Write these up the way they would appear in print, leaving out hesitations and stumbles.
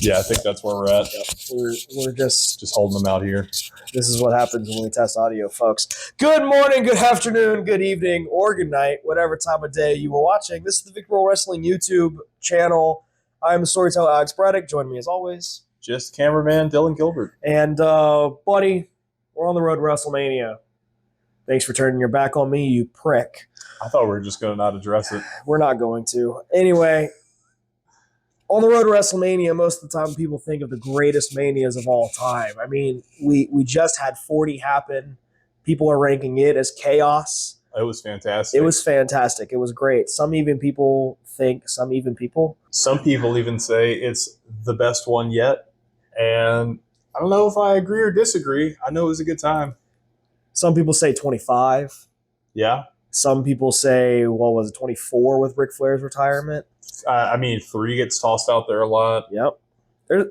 Yeah, I think that's where we're at. Yep. We're just holding them out here. This is what happens when we test audio, folks. Good morning, good afternoon, good evening, or good night, whatever time of day you were watching. This is the Victor Wrestling YouTube channel. I'm the storyteller Alex Braddock. Join me as always. Just cameraman Dylan Gilbert. And buddy, we're on the road to WrestleMania. Thanks for turning your back on me, you prick. I thought we were just going to not address it. We're not going to. Anyway, on the road to WrestleMania, most of the time people think of the greatest manias of all time. I mean, we just had 40 happen. People are ranking it as chaos. It was fantastic. It was fantastic. It was great. Some people even say it's the best one yet. And I don't know if I agree or disagree. I know it was a good time. Some people say 25. Yeah. Some people say, 24 with Ric Flair's retirement? 3 gets tossed out there a lot. Yep.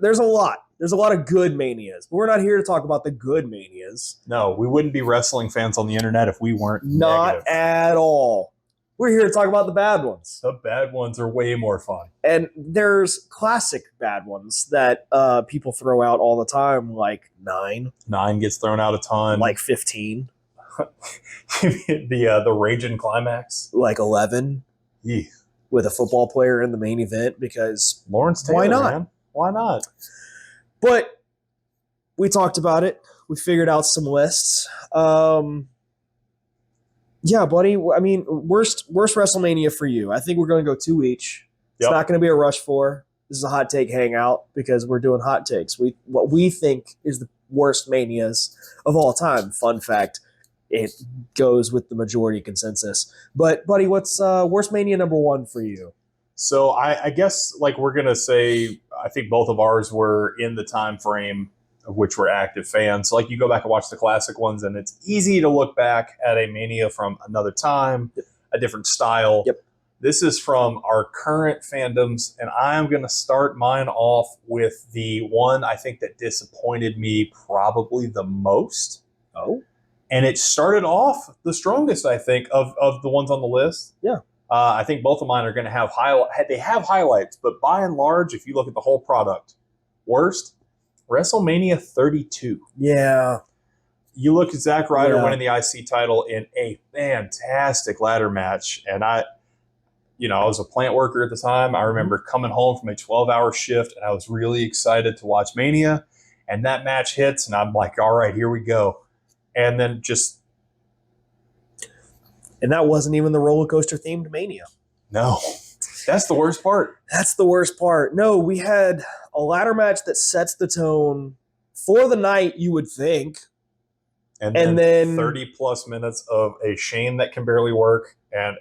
There's a lot. There's a lot of good manias. But we're not here to talk about the good manias. No, we wouldn't be wrestling fans on the internet if we weren't Not negative. at all. We're here to talk about the bad ones. The bad ones are way more fun. And there's classic bad ones that people throw out all the time, like 9. 9 gets thrown out a ton. Like 15. the Raging Climax. Like 11. Yeah. With a football player in the main event because Lawrence Taylor, why not? Man. Why not? But we talked about it. We figured out some lists. Yeah, buddy. I mean, worst WrestleMania for you. I think we're going to go 2 each. It's not going to be a rush 4. This is a hot take hangout because we're doing hot takes. What we think is the worst manias of all time. Fun fact, it goes with the majority consensus. But, buddy, what's worst mania number 1 for you? So I guess we're going to say I think both of ours were in the time frame of which we're active fans. So you go back and watch the classic ones, and it's easy to look back at a mania from another time, a different style. Yep. This is from our current fandoms, and I'm going to start mine off with the one I think that disappointed me probably the most. Oh. And it started off the strongest, I think, of the ones on the list. Yeah. I think both of mine are going to have highlights, but by and large, if you look at the whole product, worst, WrestleMania 32. Yeah. You look at Zack Ryder winning the IC title in a fantastic ladder match, and I was a plant worker at the time. I remember coming home from a 12-hour shift, and I was really excited to watch Mania, and that match hits, and I'm like, all right, here we go. And then And that wasn't even the roller coaster themed Mania. No. That's the worst part. That's the worst part. No, we had a ladder match that sets the tone for the night, you would think. And then 30-plus minutes of a Shane that can barely work and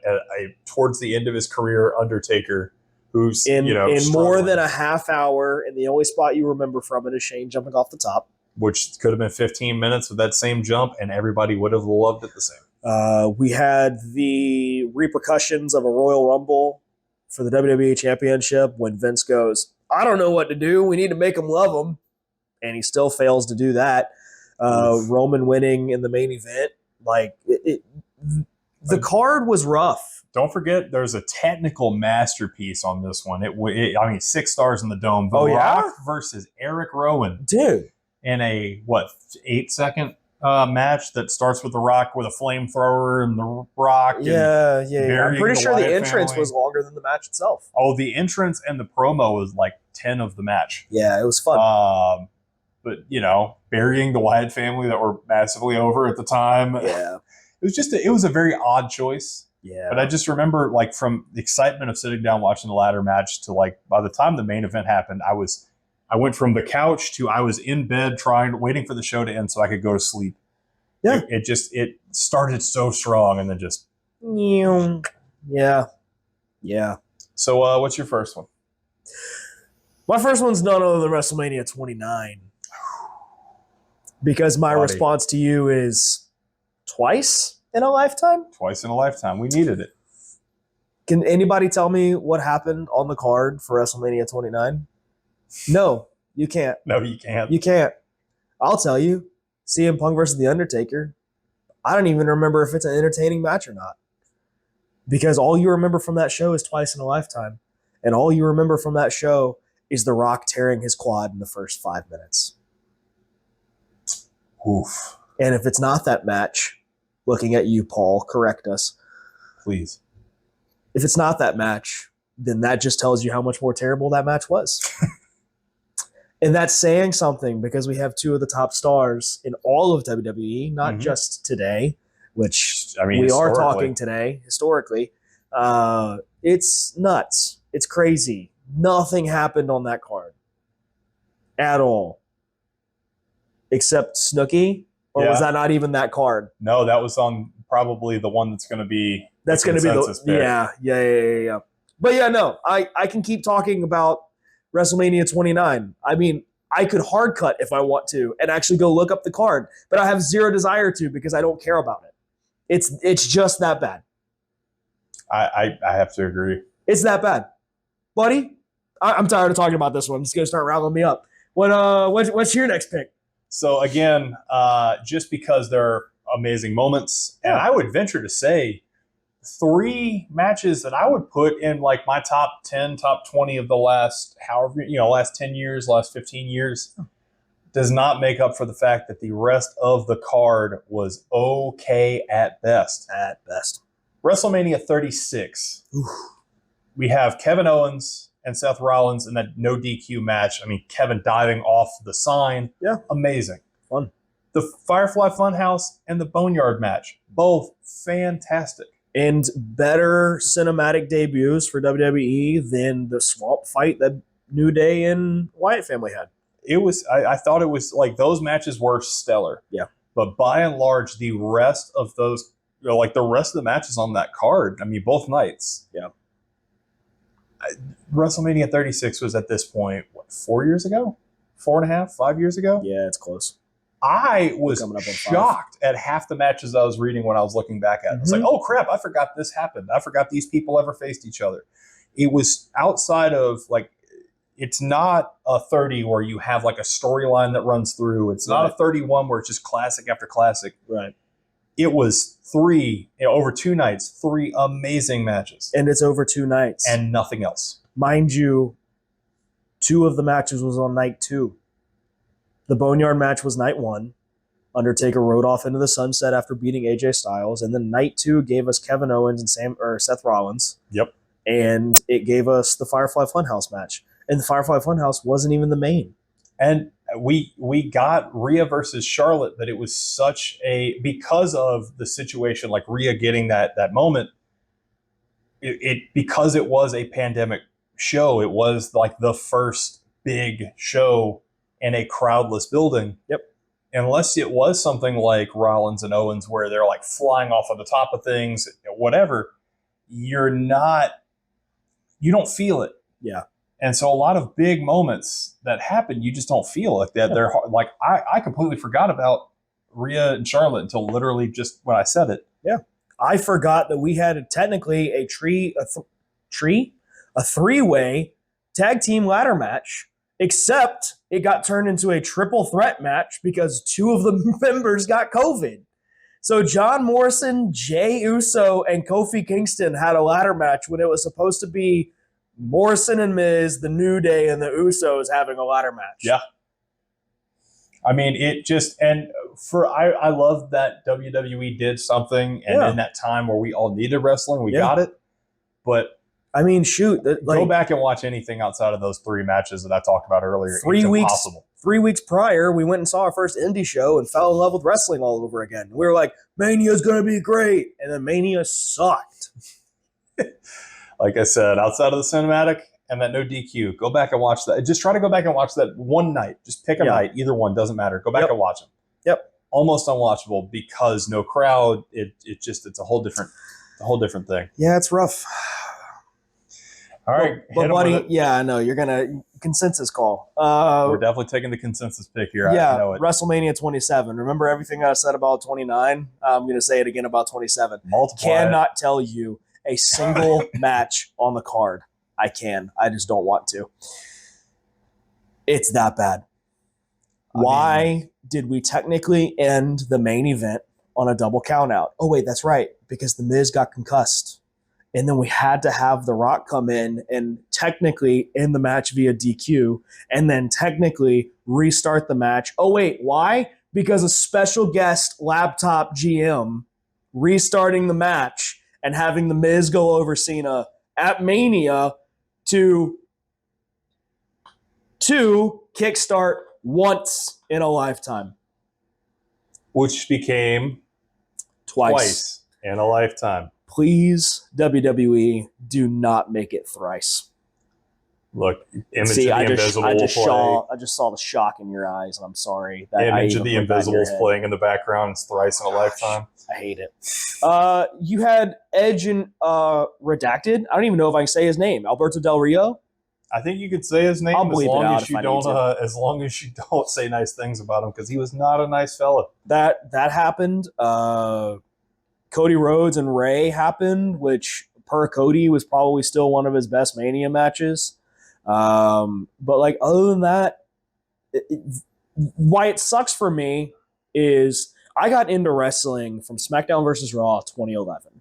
towards the end of his career, Undertaker, who's, in struggling. More than a half hour, and the only spot you remember from it is Shane jumping off the top. Which could have been 15 minutes with that same jump, and everybody would have loved it the same. We had the repercussions of a Royal Rumble for the WWE Championship when Vince goes, I don't know what to do. We need to make them love them. And he still fails to do that. Roman winning in the main event. The card was rough. Don't forget, there's a technical masterpiece on this one. 6 stars in the dome. The Rock versus Eric Rowan. Dude. In a, 8-second match that starts with The Rock with a flamethrower and The Rock. Yeah. I'm pretty sure the entrance was longer than the match itself. Oh, the entrance and the promo was 10 of the match. Yeah, it was fun. But, burying the Wyatt family that were massively over at the time. Yeah. It was a very odd choice. Yeah. But I just remember, from the excitement of sitting down watching the ladder match to, by the time the main event happened, I went from the couch to I was in bed waiting for the show to end so I could go to sleep. Yeah. It started so strong and then just. Yeah. So what's your first one? My first one's none other than WrestleMania 29. Because my response to you is twice in a lifetime? Twice in a lifetime. We needed it. Can anybody tell me what happened on the card for WrestleMania 29? No, you can't. No, you can't. You can't. I'll tell you. CM Punk versus The Undertaker. I don't even remember if it's an entertaining match or not. Because all you remember from that show is twice in a lifetime. And all you remember from that show is The Rock tearing his quad in the first 5 minutes. Oof. And if it's not that match, looking at you, Paul, correct us. Please. If it's not that match, then that just tells you how much more terrible that match was. And that's saying something because we have two of the top stars in all of WWE, not just today, which we are talking today, historically. It's nuts. It's crazy. Nothing happened on that card at all. Except Snooki? Or was that not even that card? No, that was on probably the one that's going to be that's going to be the pick. Yeah. But yeah, no, I can keep talking about WrestleMania 29. I mean, I could hard cut if I want to and actually go look up the card, but I have zero desire to because I don't care about it. It's just that bad. I have to agree. It's that bad, buddy. I'm tired of talking about this one. It's going to start rattling me up. What's your next pick? So again, just because there are amazing moments, and I would venture to say 3 matches that I would put in like my top 10, top 20 of the last last 10 years, last 15 years, does not make up for the fact that the rest of the card was okay at best. At best. WrestleMania 36. Oof. We have Kevin Owens and Seth Rollins in that no DQ match. I mean, Kevin diving off the sign. Yeah. Amazing. Fun. The Firefly Funhouse and the Boneyard match. Both fantastic. And better cinematic debuts for WWE than the swamp fight that New Day and Wyatt family had. It was. I thought it was like those matches were stellar. Yeah. But by and large, the rest of those, like the rest of the matches on that card, I mean, both nights. Yeah. WrestleMania 36 was at this point, 4 years ago? 4.5, 5 years ago? Yeah, it's close. I was shocked at half the matches I was reading when I was looking back at it. I was like, oh crap, I forgot this happened. I forgot these people ever faced each other. It was outside of like, it's not a 30 where you have like a storyline that runs through. It's not a 31 where it's just classic after classic. Right. It was 3, over 2 nights, 3 amazing matches. And it's over 2 nights. And nothing else. Mind you, 2 of the matches was on night 2. The Boneyard match was night 1. Undertaker rode off into the sunset after beating AJ Styles. And then night 2 gave us Kevin Owens and Seth Rollins. Yep. And it gave us the Firefly Funhouse match. And the Firefly Funhouse wasn't even the main. And we got Rhea versus Charlotte, but it was such because of the situation, like Rhea getting that moment, because it was a pandemic show, it was like the first big show in a crowdless building. Yep. Unless it was something like Rollins and Owens where they're like flying off of the top of things, whatever, you don't feel it. Yeah. And so a lot of big moments that happen, you just don't feel like that. They're like, I completely forgot about Rhea and Charlotte until literally just when I said it. Yeah. I forgot that we had technically a three-way tag team ladder match, except it got turned into a triple threat match because 2 of the members got COVID. So John Morrison, Jey Uso, and Kofi Kingston had a ladder match when it was supposed to be Morrison and Miz, the New Day, and the Usos having a ladder match. Yeah. I mean, I love that WWE did something, and in that time where we all needed wrestling, we got it. But I mean, shoot, go back and watch anything outside of those 3 matches that I talked about earlier. It's impossible. 3 weeks prior, we went and saw our first indie show and fell in love with wrestling all over again. We were like, Mania's going to be great. And then Mania sucked. Like I said, outside of the cinematic and that no DQ, go back and watch that. Just try to go back and watch that one night. Just pick a night. Either one, doesn't matter. Go back and watch them. Yep. Almost unwatchable because no crowd. It's a whole different thing. Yeah, it's rough. All right. But buddy, I know you're gonna consensus call. We're definitely taking the consensus pick here. Yeah, I know it. WrestleMania 27. Remember everything I said about 29? I'm gonna say it again about 27. Cannot tell you a single match on the card. I just don't want to. It's that bad. Why did we technically end the main event on a double count out? Oh wait, that's right, because the Miz got concussed And then we had to have The Rock come in and technically end the match via DQ and then technically restart the match. Oh, wait, why? Because a special guest laptop GM restarting the match and having The Miz go over Cena at Mania to kickstart once in a lifetime. Which became twice in a lifetime. Please, WWE, do not make it thrice. Look, Image of the Invisible I just saw the shock in your eyes, and I'm sorry. Image of the Invisible's playing in the background. It's thrice in a lifetime. I hate it. You had Edge and Redacted. I don't even know if I can say his name. Alberto Del Rio. I think you could say his name as long as you don't say nice things about him, because he was not a nice fella. That happened. Cody Rhodes and Ray happened, which per Cody was probably still one of his best Mania matches. But like other than that, why it sucks for me is I got into wrestling from SmackDown vs. Raw 2011.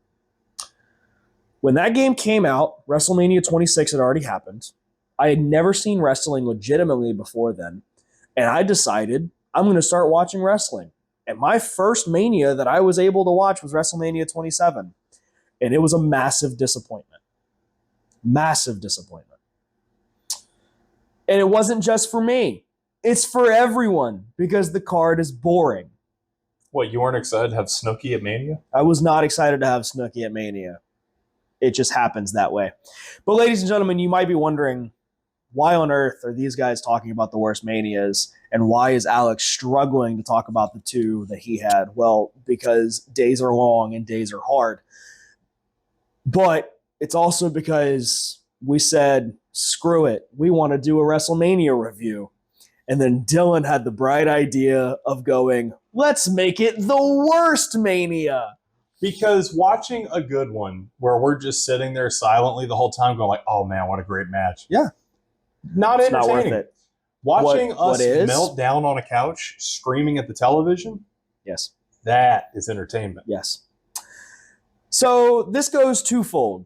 When that game came out, WrestleMania 26 had already happened. I had never seen wrestling legitimately before then, and I decided I'm going to start watching wrestling. And my first Mania that I was able to watch was WrestleMania 27. And it was a massive disappointment. Massive disappointment. And it wasn't just for me. It's for everyone because the card is boring. What, you weren't excited to have Snooki at Mania? I was not excited to have Snooki at Mania. It just happens that way. But ladies and gentlemen, you might be wondering, why on earth are these guys talking about the worst Manias? And why is Alex struggling to talk about the two that he had? Well, because days are long and days are hard. But it's also because we said, screw it. We want to do a WrestleMania review. And then Dylan had the bright idea of going, let's make it the worst Mania. Because watching a good one where we're just sitting there silently the whole time going like, oh man, what a great match. Yeah. Not it's entertaining. Not worth it. Watching us melt down on a couch, screaming at the television, yes, that is entertainment. Yes. So this goes twofold.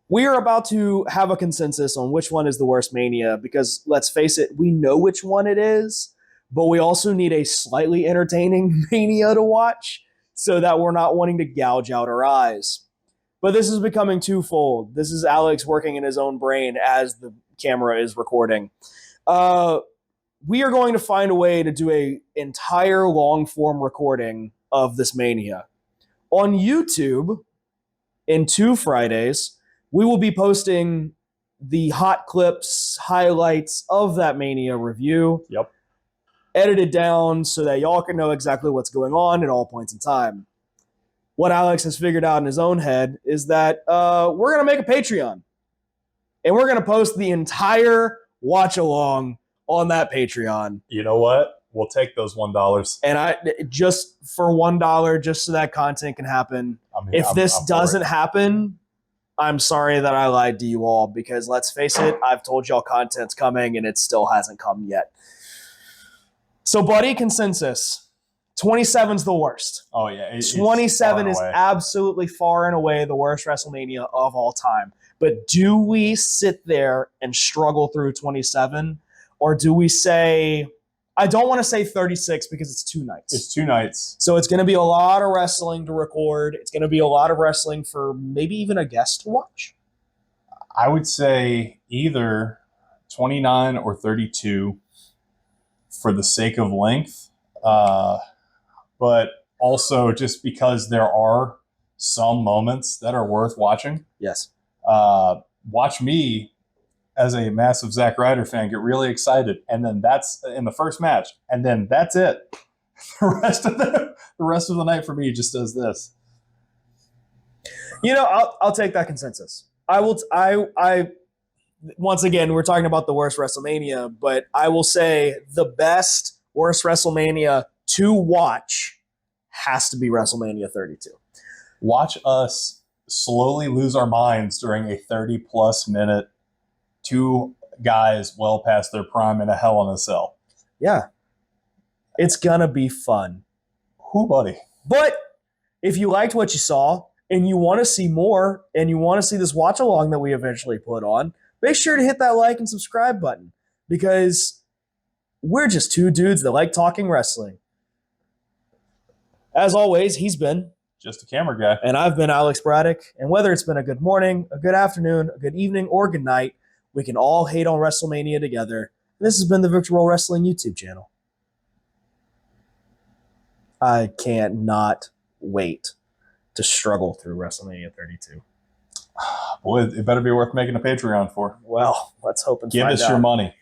We are about to have a consensus on which one is the worst Mania because, let's face it, we know which one it is, but we also need a slightly entertaining Mania to watch so that we're not wanting to gouge out our eyes. But this is becoming twofold. This is Alex working in his own brain as the camera is recording. We are going to find a way to do an entire long-form recording of this Mania. On YouTube, in 2 Fridays, we will be posting the hot clips, highlights of that Mania review. Yep. Edited down so that y'all can know exactly what's going on at all points in time. What Alex has figured out in his own head is that we're going to make a Patreon. And we're going to post the entire watch-along on that Patreon. You know what? We'll take those $1. And I just for $1, just so that content can happen. If this doesn't happen, I'm sorry that I lied to you all because let's face it, I've told y'all content's coming and it still hasn't come yet. So, buddy, consensus. 27's the worst. Oh, yeah. 27 is absolutely far and away the worst WrestleMania of all time. But do we sit there and struggle through 27? Or do we say, I don't want to say 36 because it's 2 nights. It's 2 nights. So it's going to be a lot of wrestling to record. It's going to be a lot of wrestling for maybe even a guest to watch. I would say either 29 or 32 for the sake of length. But also just because there are some moments that are worth watching. Yes. Watch me, as a massive Zack Ryder fan, get really excited, and then that's in the first match, and then that's it. The rest of the night for me just does this. You know, I'll take that consensus. I once again, we're talking about the worst WrestleMania, but I will say the best worst WrestleMania to watch has to be WrestleMania 32. Watch us slowly lose our minds during a 30-plus minute, 2 guys well past their prime in a Hell in a Cell. Yeah. It's going to be fun. Who, buddy? But if you liked what you saw and you want to see more, and you want to see this watch along that we eventually put on, make sure to hit that like and subscribe button, because we're just two dudes that like talking wrestling. As always, he's been Just a camera guy. and I've been Alex Braddock. And whether it's been a good morning, a good afternoon, a good evening, or good night, we can all hate on WrestleMania together. And this has been the Virtual Wrestling YouTube channel. I can't not wait to struggle through WrestleMania 32. Boy, it better be worth making a Patreon for. Well, let's hope and Give find us out. your money.